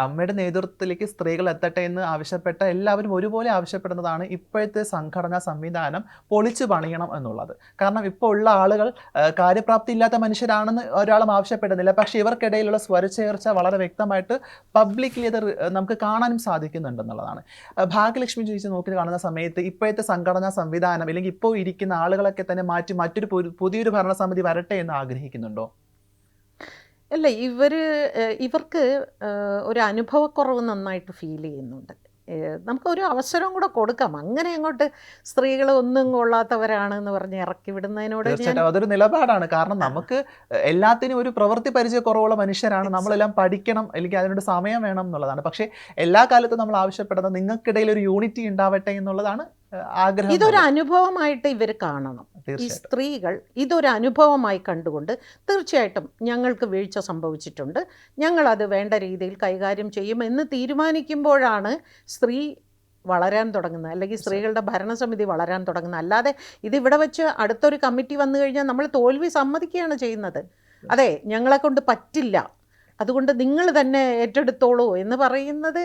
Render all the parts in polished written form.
അമ്മയുടെ നേതൃത്വത്തിലേക്ക് സ്ത്രീകൾ എത്തട്ടെ എന്ന് ആവശ്യപ്പെട്ട എല്ലാവരും ഒരുപോലെ ആവശ്യപ്പെടുന്നതാണ് ഇപ്പോഴത്തെ സംഘടനാ സംവിധാനം പൊളിച്ചു പണിയണം എന്നുള്ളത്. കാരണം ഇപ്പോൾ ഉള്ള ആളുകൾ കാര്യപ്രാപ്തി ഇല്ലാത്ത മനുഷ്യരാണെന്ന് ഒരാളും ആവശ്യപ്പെടുന്നില്ല. പക്ഷേ ഇവർക്കിടയിലുള്ള സ്വരച്ചേർച്ച വളരെ വ്യക്തമായിട്ട് പബ്ലിക്കലി അത് നമുക്ക് കാണാനും സാധിക്കുന്നുണ്ടെന്നുള്ളതാണ്. ഭാഗ്യലക്ഷ്മി ചേച്ചി നോക്കി കാണുന്ന സമയത്ത് ഇപ്പോഴത്തെ സംഘടനാ സംവിധാനം അല്ലെങ്കിൽ ഇപ്പോൾ ഇരിക്കുന്ന ആളുകളൊക്കെ തന്നെ മാറ്റി മറ്റൊരു പുതിയൊരു ഭരണസമിതി വരട്ടെ എന്ന് ആഗ്രഹിക്കുന്നുണ്ടോ? അല്ല, ഇവർക്ക് ഒരു അനുഭവക്കുറവ് നന്നായിട്ട് ഫീൽ ചെയ്യുന്നുണ്ട്. നമുക്കൊരു അവസരം കൂടെ കൊടുക്കാം. അങ്ങനെ അങ്ങോട്ട് സ്ത്രീകൾ ഒന്നും കൊള്ളാത്തവരാണെന്ന് പറഞ്ഞ് ഇറക്കി വിടുന്നതിനോട് തീർച്ചയായിട്ടും അതൊരു നിലപാടാണ്. കാരണം നമുക്ക് എല്ലാത്തിനും ഒരു പ്രവൃത്തി പരിചയക്കുറവുള്ള മനുഷ്യരാണ്. നമ്മളെല്ലാം പഠിക്കണം, അല്ലെങ്കിൽ അതിനൊരു സമയം വേണം എന്നുള്ളതാണ്. പക്ഷേ എല്ലാ കാലത്തും നമ്മൾ ആവശ്യപ്പെടുന്നത് നിങ്ങൾക്കിടയിൽ ഒരു യൂണിറ്റി ഉണ്ടാവട്ടെ എന്നുള്ളതാണ് ആഗ്രഹം. ഇതൊരു അനുഭവമായിട്ട് ഇവർ കാണണം. ഈ സ്ത്രീകൾ ഇതൊരു അനുഭവമായി കണ്ടുകൊണ്ട് തീർച്ചയായിട്ടും ഞങ്ങൾക്ക് വീഴ്ച സംഭവിച്ചിട്ടുണ്ട്, ഞങ്ങളത് വേണ്ട രീതിയിൽ കൈകാര്യം ചെയ്യും എന്ന് തീരുമാനിക്കുമ്പോഴാണ് സ്ത്രീ വളരാൻ തുടങ്ങുന്നത്, അല്ലെങ്കിൽ സ്ത്രീകളുടെ ഭരണസമിതി വളരാൻ തുടങ്ങുന്നത്. അല്ലാതെ ഇതിവിടെ വെച്ച് അടുത്തൊരു കമ്മിറ്റി വന്നു കഴിഞ്ഞാൽ നമ്മൾ തോൽവി സമ്മതിക്കുകയാണ് ചെയ്യുന്നത്. അതെ, ഞങ്ങളെ കൊണ്ട് പറ്റില്ല, അതുകൊണ്ട് നിങ്ങൾ തന്നെ ഏറ്റെടുത്തോളൂ എന്ന് പറയുന്നത്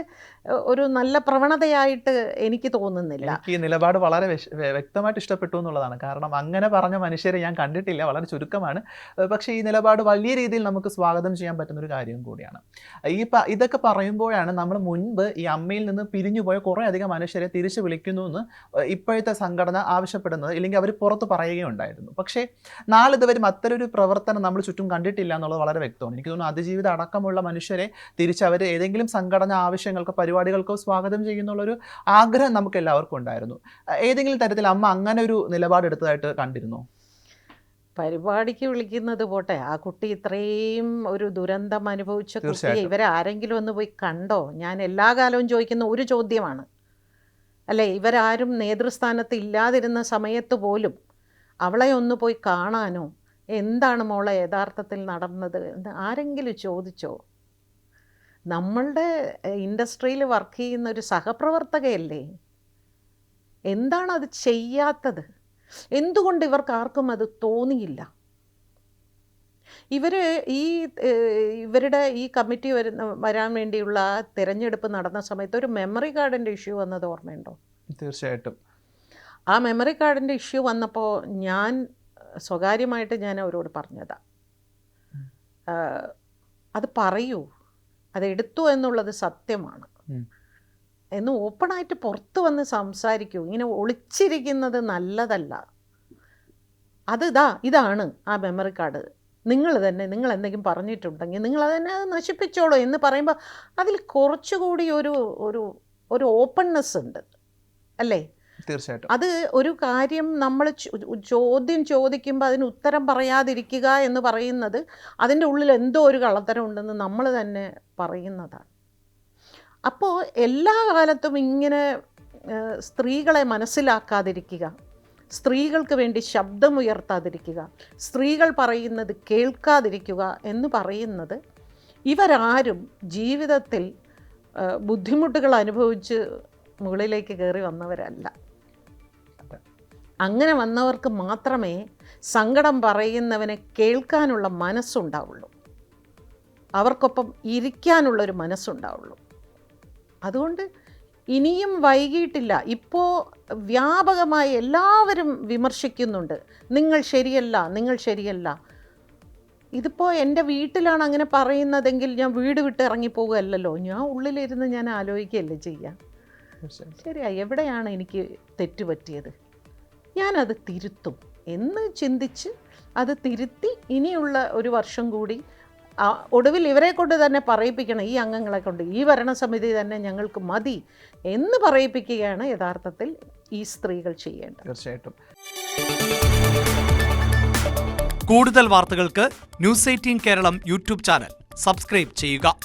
ഒരു നല്ല പ്രവണതയായിട്ട് എനിക്ക് തോന്നുന്നില്ല. ഈ നിലപാട് വളരെ വ്യക്തമായിട്ട് ഇഷ്ടപ്പെട്ടു എന്നുള്ളതാണ്. കാരണം അങ്ങനെ പറഞ്ഞ മനുഷ്യരെ ഞാൻ കണ്ടിട്ടില്ല, വളരെ ചുരുക്കമാണ്. പക്ഷേ ഈ നിലപാട് വലിയ രീതിയിൽ നമുക്ക് സ്വാഗതം ചെയ്യാൻ പറ്റുന്ന ഒരു കാര്യം കൂടിയാണ്. ഇതൊക്കെ പറയുമ്പോഴാണ് നമ്മൾ മുൻപ് ഈ അമ്മയിൽ നിന്ന് പിരിഞ്ഞുപോയ കുറേ അധികം മനുഷ്യരെ തിരിച്ചു വിളിക്കുന്നു എന്ന് ഇപ്പോഴത്തെ സംഘടന ആവശ്യപ്പെടുന്നത്, ഇല്ലെങ്കിൽ അവർ പുറത്ത് പറയുകയുണ്ടായിരുന്നു. പക്ഷേ നാളിതുവരും അത്തരൊരു പ്രവർത്തനം നമ്മൾ ചുറ്റും കണ്ടിട്ടില്ല എന്നുള്ളത് വളരെ വ്യക്തമാണ്. എനിക്ക് തോന്നുന്നു അതിജീവിത അടക്കമുള്ള മനുഷ്യരെ തിരിച്ചവർ ഏതെങ്കിലും സംഘടന ആവശ്യങ്ങൾക്കോ പരിപാടികൾക്കോ സ്വാഗതം ചെയ്യുന്നുള്ളൊരു ആഗ്രഹം നമുക്ക് എല്ലാവർക്കും ഉണ്ടായിരുന്നു. ഏതെങ്കിലും തരത്തിൽ അമ്മ അങ്ങനെ ഒരു നിലപാടെടുത്തതായിട്ട് കണ്ടിരുന്നോ? പരിപാടിക്ക് വിളിക്കുന്നത് പോട്ടെ, ആ കുട്ടി ഇത്രയും ഒരു ദുരന്തം അനുഭവിച്ച കുട്ടിയെ ഇവരാരെങ്കിലും ഒന്ന് പോയി കണ്ടോ? ഞാൻ എല്ലാ കാലവും ചോദിക്കുന്ന ഒരു ചോദ്യമാണ്. അല്ലേ, ഇവരാരും നേതൃസ്ഥാനത്ത് ഇല്ലാതിരുന്ന സമയത്ത് പോലും അവളെ ഒന്ന് പോയി കാണാനോ, എന്താണ് മോളെ യഥാർത്ഥത്തിൽ നടന്നത് എന്ന് ആരെങ്കിലും ചോദിച്ചോ? നമ്മളുടെ ഇൻഡസ്ട്രിയിൽ വർക്ക് ചെയ്യുന്ന ഒരു സഹപ്രവർത്തകയല്ലേ, എന്താണ് അത് ചെയ്യാത്തത്? എന്തുകൊണ്ട് ഇവർക്ക് ആർക്കും അത് തോന്നിയില്ല? ഇവരുടെ ഈ കമ്മിറ്റി വരാൻ വേണ്ടിയുള്ള തിരഞ്ഞെടുപ്പ് നടന്ന സമയത്ത് ഒരു മെമ്മറി കാർഡിൻ്റെ ഇഷ്യൂ വന്നത് ഓർമ്മയുണ്ടോ? തീർച്ചയായിട്ടും. ആ മെമ്മറി കാർഡിൻ്റെ ഇഷ്യൂ വന്നപ്പോൾ ഞാൻ സ്വകാര്യമായിട്ട് ഞാൻ അവരോട് പറഞ്ഞതാ, അത് പറയൂ, അതെടുത്തു എന്നുള്ളത് സത്യമാണ് എന്ന് ഓപ്പണായിട്ട് പുറത്ത് വന്ന് സംസാരിക്കൂ. ഇങ്ങനെ ഒളിച്ചിരിക്കുന്നത് നല്ലതല്ല. ഇതാണ് ആ മെമ്മറി കാർഡ്, നിങ്ങൾ എന്തെങ്കിലും പറഞ്ഞിട്ടുണ്ടെങ്കിൽ നിങ്ങൾ അതന്നെ അത് നശിപ്പിച്ചോളൂ എന്ന് പറയുമ്പോൾ അതിൽ കുറച്ചുകൂടി ഒരു ഓപ്പൺനെസ് ഉണ്ട്, അല്ലേ? തീർച്ചയായിട്ടും. അത് ഒരു കാര്യം നമ്മൾ ചോദ്യം ചോദിക്കുമ്പോൾ അതിന് ഉത്തരം പറയാതിരിക്കുക എന്ന് പറയുന്നത് അതിൻ്റെ ഉള്ളിൽ എന്തോ ഒരു കള്ളത്തരം ഉണ്ടെന്ന് നമ്മൾ തന്നെ പറയുന്നതാണ്. അപ്പോൾ എല്ലാ കാലത്തും ഇങ്ങനെ സ്ത്രീകളെ മനസ്സിലാക്കാതിരിക്കുക, സ്ത്രീകൾക്ക് വേണ്ടി ശബ്ദമുയർത്താതിരിക്കുക, സ്ത്രീകൾ പറയുന്നത് കേൾക്കാതിരിക്കുക എന്ന് പറയുന്നത് ഇവരാരും ജീവിതത്തിൽ ബുദ്ധിമുട്ടുകൾ അനുഭവിച്ച് മുകളിലേക്ക് കയറി വന്നവരല്ല. അങ്ങനെ വന്നവർക്ക് മാത്രമേ സങ്കടം പറയുന്നവനെ കേൾക്കാനുള്ള മനസ്സുണ്ടാവുള്ളൂ, അവർക്കൊപ്പം ഇരിക്കാനുള്ളൊരു മനസ്സുണ്ടാവുള്ളൂ. അതുകൊണ്ട് ഇനിയും വൈകിട്ടില്ല. ഇപ്പോൾ വ്യാപകമായി എല്ലാവരും വിമർശിക്കുന്നുണ്ട്, നിങ്ങൾ ശരിയല്ല. ഇതിപ്പോൾ എൻ്റെ വീട്ടിലാണ് അങ്ങനെ പറയുന്നതെങ്കിൽ ഞാൻ വീട് വിട്ട് ഇറങ്ങിപ്പോകുകയല്ലോ, ഞാൻ ഉള്ളിലിരുന്ന് ഞാൻ ആലോചിക്കുകയല്ലേ ചെയ്യുക. ശരിയാ, എവിടെയാണ് എനിക്ക് തെറ്റുപറ്റിയത്, ഞാനത് തിരുത്തും എന്ന് ചിന്തിച്ച് അത് തിരുത്തി ഇനിയുള്ള ഒരു വർഷം കൂടി ഒടുവിൽ ഇവരെ കൊണ്ട് തന്നെ പറയിപ്പിക്കണം, ഈ അംഗങ്ങളെ കൊണ്ട്, ഈ ഭരണസമിതി തന്നെ ഞങ്ങൾക്ക് മതി എന്ന് പറയിപ്പിക്കുകയാണ് യഥാർത്ഥത്തിൽ ഈ സ്ത്രീകൾ ചെയ്യേണ്ടത്. തീർച്ചയായിട്ടും. കൂടുതൽ വാർത്തകൾക്ക് News 18 Keralam YouTube channel subscribe ചെയ്യുക.